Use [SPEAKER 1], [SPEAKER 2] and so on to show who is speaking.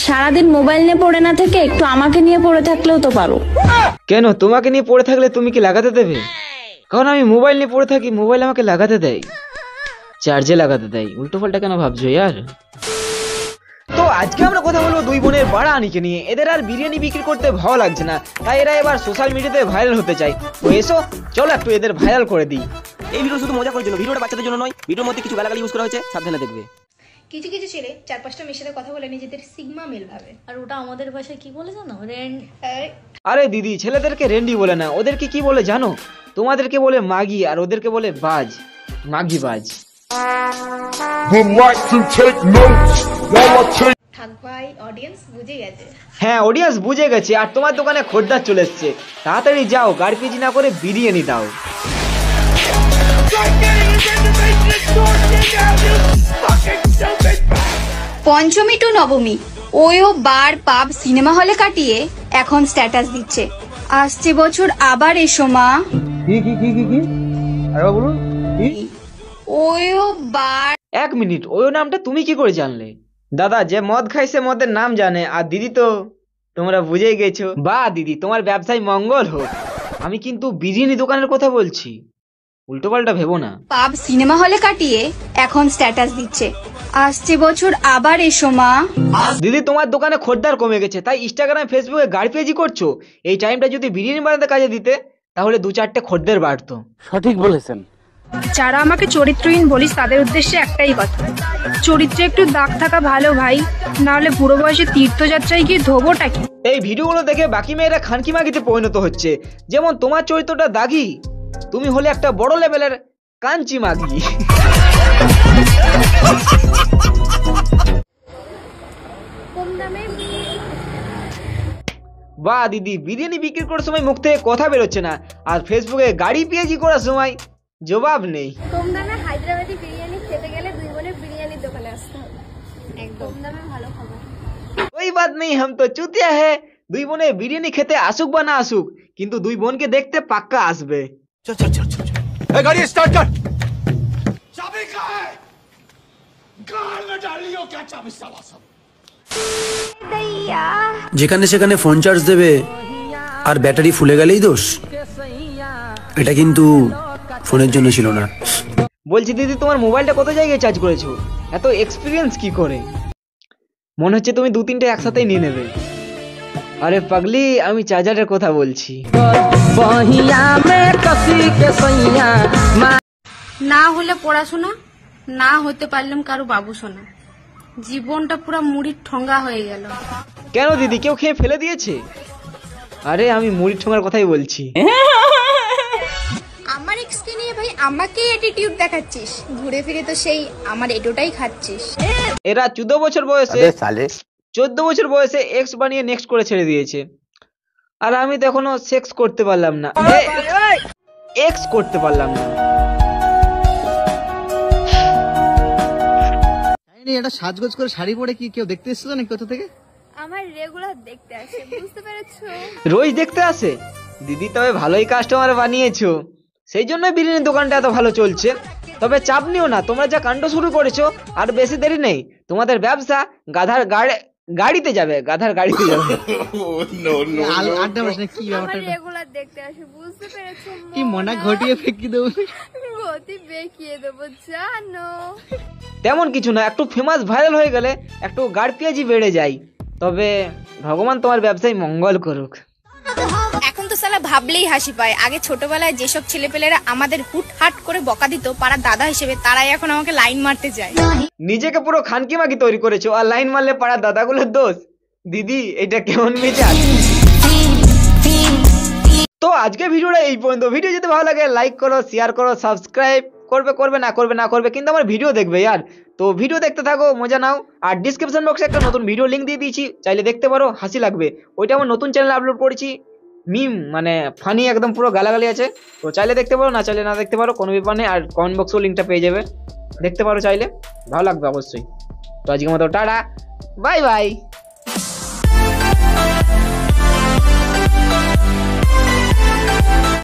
[SPEAKER 1] সারাদিন মোবাইল নিয়ে পড়ে না থেকে একটু আমাকে নিয়ে পড়ে থাকলেও তো পারো।
[SPEAKER 2] কেন তোমাকে নিয়ে পড়ে থাকলে তুমি কি লাগাতে দেবে? কারণ আমি মোবাইল নিয়ে পড়ে থাকি, মোবাইল আমাকে লাগাতে দেয়, চার্জে লাগাতে দেয়। উল্টো পাল্টা কেন ভাবছো ইয়ার? তো আজকে আমরা কথা বলবো দুই বোনের বাড়ানিকে নিয়ে। এদের আর বিরিয়ানি বিক্রি করতে ভালো লাগছে না, তাই এরা এবার সোশ্যাল মিডিয়াতে ভাইরাল হতে চায়। তো এসো চলো একটু এদের ভাইরাল করে দিই।
[SPEAKER 3] এই ভিডিও শুধু মজা করার জন্য, ভিডিওটা বাচ্চাদের জন্য নয়। ভিডিওর মধ্যে কিছু গালাগালি ইউজ করা হয়েছে, সাবধানে দেখবে।
[SPEAKER 4] কিছু কিছু ছেলে 4-5টা মেয়ের সাথে কথা বলে নিজেদের সিগমা মেল ভাবে।
[SPEAKER 1] আর ওটা আমাদের ভাষায় কি বলে জানো?
[SPEAKER 2] আরে দিদি, ছেলেদেরকে রেন্ডি বলে না, ওদেরকে কি বলে জানো? তোমাদেরকে বলে মাগি, আর ওদেরকে বলে বাজ, মাগি বাজ।
[SPEAKER 4] থাক ভাই, অডিয়েন্স বুঝে গেছে।
[SPEAKER 2] হ্যাঁ, অডিয়েন্স বুঝে গেছে। আর তোমার দোকানে খদ্দের চলে এসছে, তাড়াতাড়ি যাও, গাড়পিজি না করে বিরিয়ানি দাও।
[SPEAKER 5] পঞ্চমী টু নবমী ওইও বার পাব সিনেমা হলে কাটিয়ে এখন স্ট্যাটাস দিচ্ছে, আসছে বছর আবার এসো মা। ওইও বার।
[SPEAKER 2] এক মিনিট, ওই নামটা তুমি কি করে জানলে? দাদা, যে মদ খায় সে মদের নাম জানে, আর দিদি তো তোমরা বুঝেই গেছো। বা দিদি, তোমার ব্যবসায় মঙ্গল হোক। আমি কিন্তু বিরিয়ানি দোকানের কথা বলছি, উল্টো পাল্টা ভেবো না।
[SPEAKER 5] পাব সিনেমা হলে কাটিয়ে এখন স্ট্যাটাস দিচ্ছে, আসছে বছর আবার এসো মা।
[SPEAKER 2] দিদি, তোমার দোকানে খদ্দের কমে গেছে, তাই ইনস্টাগ্রাম ফেসবুকে গাড়িপেজি করছো। এই টাইমটা যদি বিরিয়ানি বানাতে কাজে দিতে, তাহলে 2-4টে খদ্দের বাড়তো।
[SPEAKER 6] সঠিক বলেছেন।
[SPEAKER 7] যারা আমাকে চরিত্রহীন বলিস তাদের উদ্দেশ্যে একটাই কথা, চরিত্রে একটু দাগ থাকা ভালো ভাই, না হলে বুড়ো বয়সে তীর্থযাত্রায় গিয়ে ধোবোটা কি।
[SPEAKER 2] এই ভিডিওগুলো দেখে বাকি মেয়েরা খানকি মাগিতে পরিণত হচ্ছে। যেমন তোমার চরিত্রটা দাগি, তুমি হলে একটা বড় লেভেলের কাঞ্চি মাগি। বাহ দিদি, বিরিয়ানি বিক্রি করার সময় মুখ থেকে কথা বেরোচ্ছে না, আর ফেসবুকে গাড়ি পেঁয়াজি করার সময় জবাব নেই।
[SPEAKER 8] কম দামে হায়দ্রাবাদি বিরিয়ানি খেতে গেলে দুই বোনের বিরিয়ানির দোকানে আসতে হবে, একদম দামে ভালো খাবার।
[SPEAKER 2] ওই বাত নেই, হাম তো চুতিয়া হে। দুই বোনে বিরিয়ানি খেতে আসুক বা না আসুক, কিন্তু দুই বোনকে দেখতে পাক্কা আসবে।
[SPEAKER 9] चल चल चल चल चल गाड़ी स्टार्ट कर। चाबी कहाँ है? कार में डाली हो क्या चाबी साला सब?
[SPEAKER 10] যেখানে সেখানে ফোন চার্জ দেবে আর ব্যাটারি ফুলে গেলেই দোষ, এটা কিন্তু ফোনের জন্য ছিল না।
[SPEAKER 2] বলছি দিদি, তোমার মোবাইলটা কত জায়গায় চার্জ করেছো? এত এক্সপিরিয়েন্স কি করে? মনে হচ্ছে তুমি 2-3টে একসাথেই নিয়ে নেবে। আরে পাগলি, আমি চার্জারের কথা বলছি।
[SPEAKER 4] না হলে পড়াশোনা, না হতে পারলাম কারো বাবু সোনা, জীবনটা পুরো মুড়ির ঠোঙ্গা হয়ে গেল।
[SPEAKER 2] কেন দিদি, কেউ খেয়ে ফেলে দিয়েছে? আরে আমি মুড়ির ঠোঙার কথাই বলছি।
[SPEAKER 4] আমার এক্সকে নিয়ে ভাই আমাকে অ্যাটিটিউড দেখাচ্ছিস, ঘুরে ফিরে তো সেই আমার এটোটাই খাচ্ছিস।
[SPEAKER 2] এরা 14 বছর বয়সে 14 বছর বয়সে এক্স বানিয়ে নেক্সট করে ছেড়ে দিয়েছে, আর আমি তো এখনো সেক্স করতে পারলাম না, এক্স করতে পারলাম না।
[SPEAKER 11] এটা সাজগোজ করে শাড়ি পরে কি কেউ দেখতে এসেছিল নাকি কোথা থেকে?
[SPEAKER 8] আমার রেগুলার দেখতে আসে, বুঝতে পেরেছো?
[SPEAKER 2] রোজ দেখতে আসে? দিদি, তবে ভালোই কাস্টমার বানিয়েছো, সেই জন্যই বিরিয়ানির দোকানটা এত ভালো চলছে। তবে চাপ নিও না, তোমরা যা কাণ্ড শুরু করেছো, আর বেশি দেরি নেই, তোমাদের ব্যবসা গাধার গাড়িতে যাবে, গাধার গাড়িতে যাবে।
[SPEAKER 8] আমার রেগুলার দেখতে আসে, বুঝতে পেরেছো?
[SPEAKER 11] কি মনা ঘটিয়ে ফেঁকি দেবো,
[SPEAKER 8] গতি বেঁকিয়ে দেবো জানো।
[SPEAKER 2] তেমন কিছু না, একটু ফেমাস ভাইরাল হয়ে গেলে একটু গাড় পেঁয়াজি বেড়ে যায়। তবে ভগবান তোমার ব্যবসায় মঙ্গল করুক।
[SPEAKER 4] এখন তো সালা ভাবলেই হাসি পায়, আগে ছোটবেলায় যেসব ছেলেপেলেরা আমাদের হুট হাট করে বকা দিত পাড়ার দাদা হিসেবে, তারাই এখন আমাকে লাইন মারতে যায়।
[SPEAKER 2] নিজেকে পুরো খানকি মাগি তৈরি করেছো, আর লাইন মারলে পাড়ার দাদাগুলোর দোষ। দিদি, এটা কেমন মেজাজ? তো আজকে ভিডিওটা এই পর্যন্ত। ভিডিও যদি ভালো লাগে লাইক করো, শেয়ার করো, সাবস্ক্রাইব করবে না করবে, কিন্তু আমার ভিডিও দেখবে यार। তো ভিডিও দেখতে থাকো, মজা নাও। আর ডিসক্রিপশন বক্সে একটা নতুন ভিডিও লিংক দিয়ে দিয়েছি, চাইলে দেখতে পারো, হাসি লাগবে। ওইটা আমার নতুন চ্যানেলে আপলোড করেছি, মিম মানে ফানি, একদম পুরো গালাগালি আছে। তো চাইলে দেখতে পারো, না চাইলে না দেখতে পারো, কোনো ব্যাপার নেই। আর কমেন্ট বক্সেও লিংকটা পেয়ে যাবে, দেখতে পারো চাইলে, ভালো লাগবে অবশ্যই। তো আজকের মতো টাটা, বাই বাই।